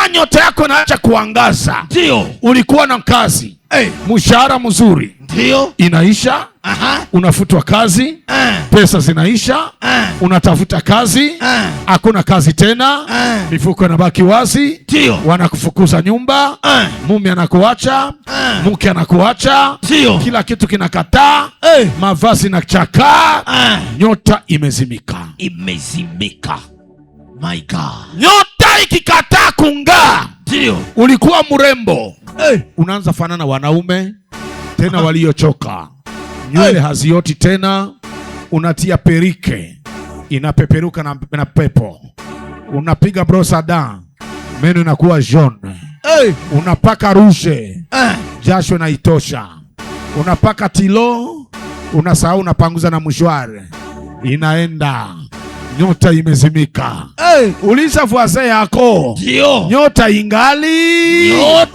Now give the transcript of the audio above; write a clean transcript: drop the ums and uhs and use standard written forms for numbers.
kama nyota yako inaacha kuangaza, ndio ulikuwa na kazi, mshahara mzuri, ndio inaisha, unafutwa kazi, pesa zinaisha, unatafuta kazi, hakuna kazi tena, mifuko inabaki wazi, ndio wanakufukuza nyumba, mume anakuacha, mke anakuacha, ndio kila kitu kinakataa, mavazi na chakaa, nyota imezimika. Imezimika. My God. Nyota ikikataa kung'aa, ndio ulikuwa mrembo, unaanza fanana wanaume tena waliochoka, nywele hazioti tena, unatia perike, inapeperuka na pepo, unapiga brosada, meno inakuwa jaune, unapaka rouge, jasho na itosha, unapaka tilo, unasahau unapanguza na mshwari, inaenda. Nyota imezimika. Uliza voisin yako, ndio nyota ingali.